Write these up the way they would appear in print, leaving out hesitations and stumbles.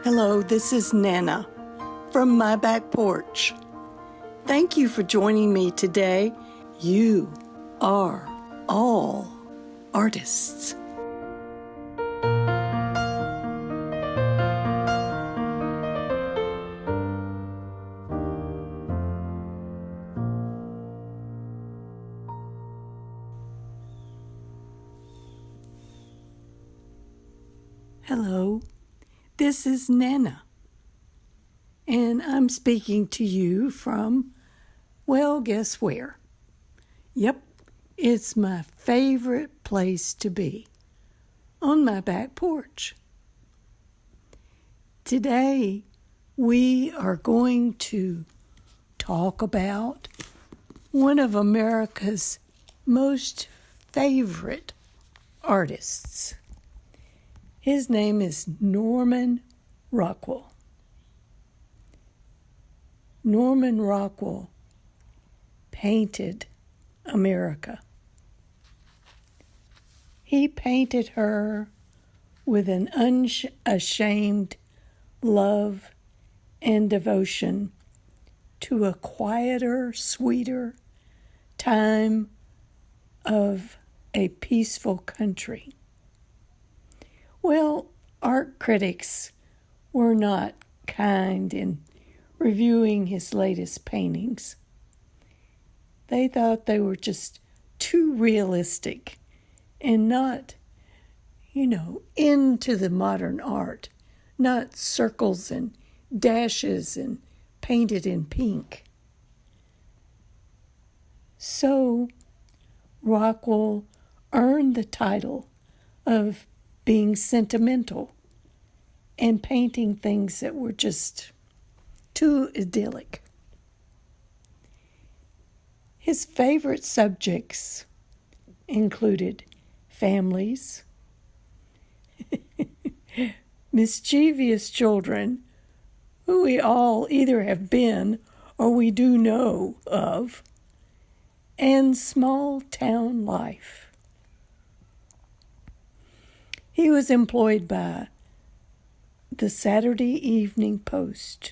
Hello, this is Nana from my back porch. Thank you for joining me today. You are all artists. Hello, this is Nana, and I'm speaking to you from, well, guess where? Yep, it's my favorite place to be, on my back porch. Today, we are going to talk about one of America's most favorite artists. His name is Norman Rockwell. Norman Rockwell painted America. He painted her with an unashamed love and devotion to a quieter, sweeter time of a peaceful country. Well, art critics were not kind in reviewing his latest paintings. They thought they were just too realistic and not, into the modern art, not circles and dashes and painted in pink. So, Rockwell earned the title of being sentimental and painting things that were just too idyllic. His favorite subjects included families, mischievous children, who we all either have been or we do know of, and small town life. He was employed by the Saturday Evening Post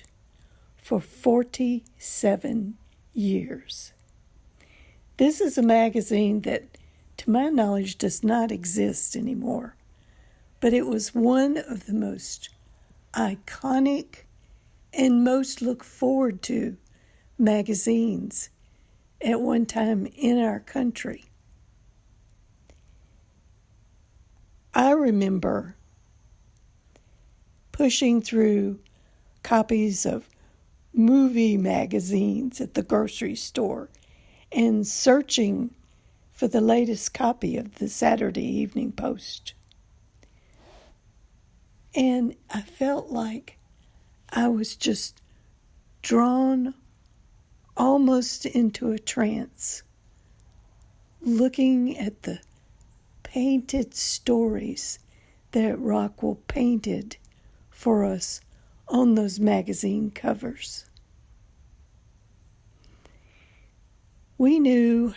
for 47 years. This is a magazine that, to my knowledge, does not exist anymore, but it was one of the most iconic and most looked forward to magazines at one time in our country. I remember pushing through copies of movie magazines at the grocery store and searching for the latest copy of the Saturday Evening Post. And I felt like I was just drawn almost into a trance, looking at the painted stories that Rockwell painted for us on those magazine covers. We knew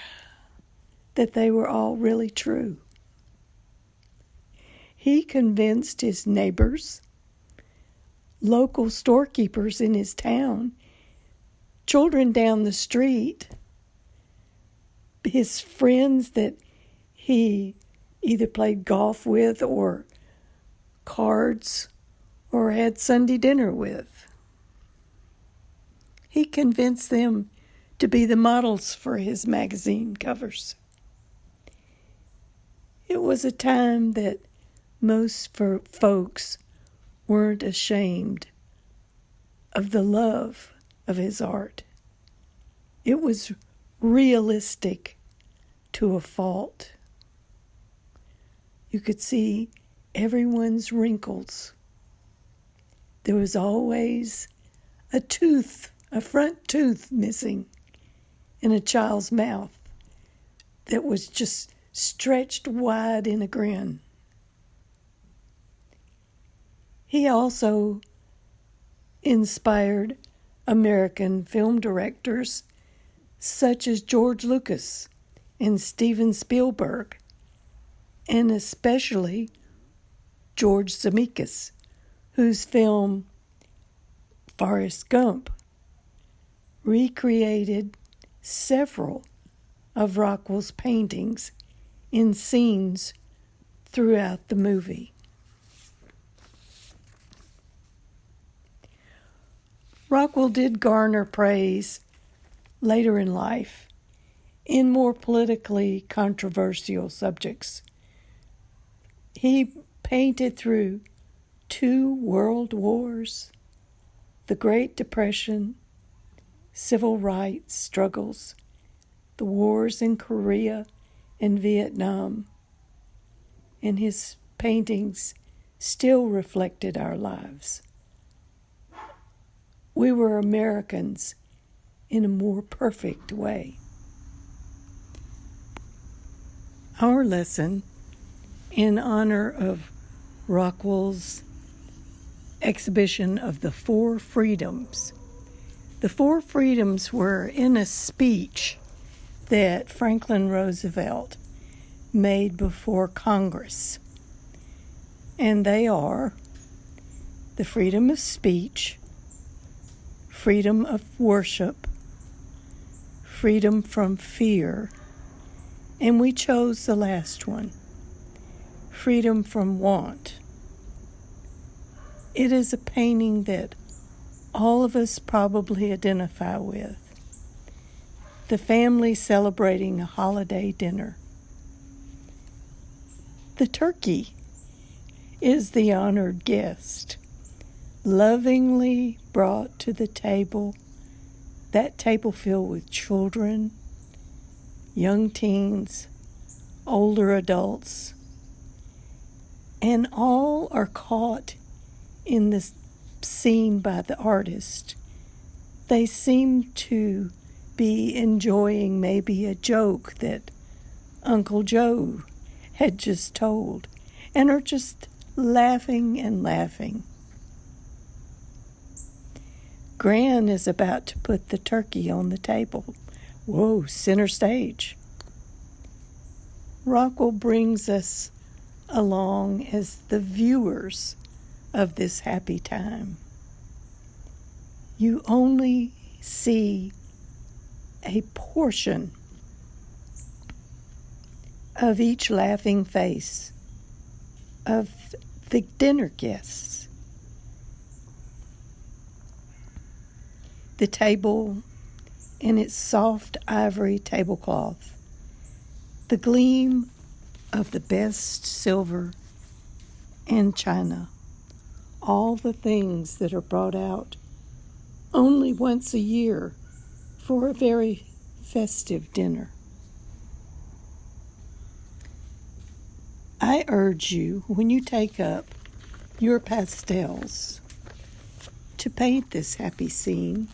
that they were all really true. He convinced his neighbors, local storekeepers in his town, children down the street, his friends that he either played golf with or cards or had Sunday dinner with. He convinced them to be the models for his magazine covers. It was a time that most folks weren't ashamed of the love of his art. It was realistic to a fault. You could see everyone's wrinkles. There was always a front tooth missing in a child's mouth that was just stretched wide in a grin. He also inspired American film directors such as George Lucas and Steven Spielberg, and especially George Zemeckis, whose film Forrest Gump recreated several of Rockwell's paintings in scenes throughout the movie. Rockwell did garner praise later in life in more politically controversial subjects. He painted through 2 world wars, the Great Depression, civil rights struggles, the wars in Korea and Vietnam, and his paintings still reflected our lives. We were Americans in a more perfect way. Our lesson, in honor of Rockwell's exhibition of the 4 freedoms. The 4 freedoms were in a speech that Franklin Roosevelt made before Congress. And they are the freedom of speech, freedom of worship, freedom from fear, and we chose the last one, freedom from want. It is a painting that all of us probably identify with. The family celebrating a holiday dinner. The turkey is the honored guest, lovingly brought to the table, that table filled with children, young teens, older adults, and all are caught in this scene by the artist. They seem to be enjoying maybe a joke that Uncle Joe had just told, and are just laughing and laughing. Gran is about to put the turkey on the table. Whoa, center stage. Rockwell brings us along as the viewers of this happy time. You only see a portion of each laughing face of the dinner guests. The table in its soft ivory tablecloth, the gleam of the best silver and china, all the things that are brought out only once a year for a very festive dinner. I urge you, when you take up your pastels, to paint this happy scene.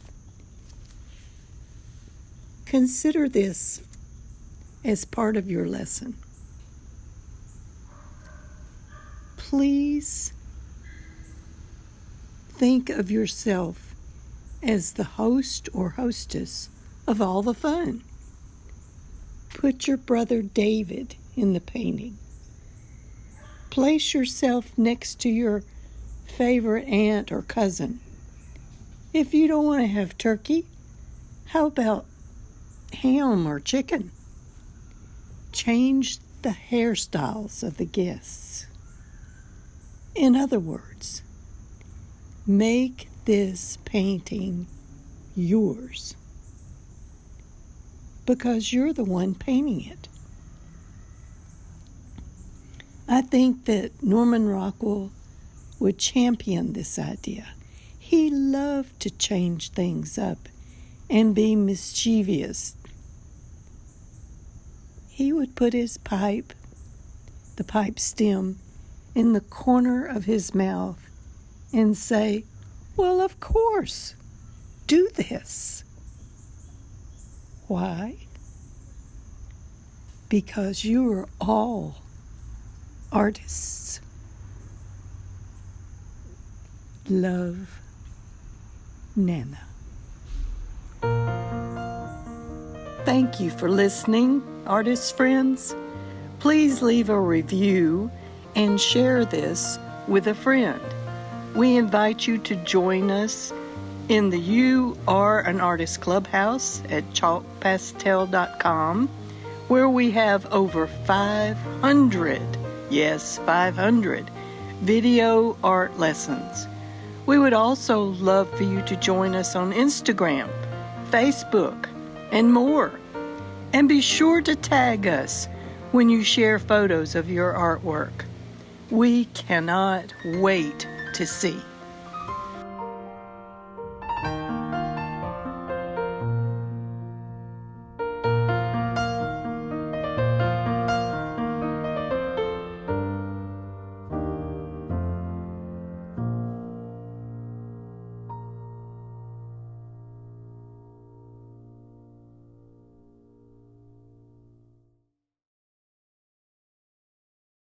Consider this as part of your lesson. Please think of yourself as the host or hostess of all the fun. Put your brother David in the painting. Place yourself next to your favorite aunt or cousin. If you don't want to have turkey, how about ham or chicken? Change the hairstyles of the guests. In other words, make this painting yours, because you're the one painting it. I think that Norman Rockwell would champion this idea. He loved to change things up and be mischievous. He would put his pipe, the pipe stem, in the corner of his mouth and say, "Well, of course, do this." Why? Because you are all artists. Love, Nana. Thank you for listening, artist friends. Please leave a review and share this with a friend. We invite you to join us in the You Are an Artist Clubhouse at chalkpastel.com, where we have over 500, yes, 500 video art lessons. We would also love for you to join us on Instagram, Facebook, and more. And be sure to tag us when you share photos of your artwork. We cannot wait to see.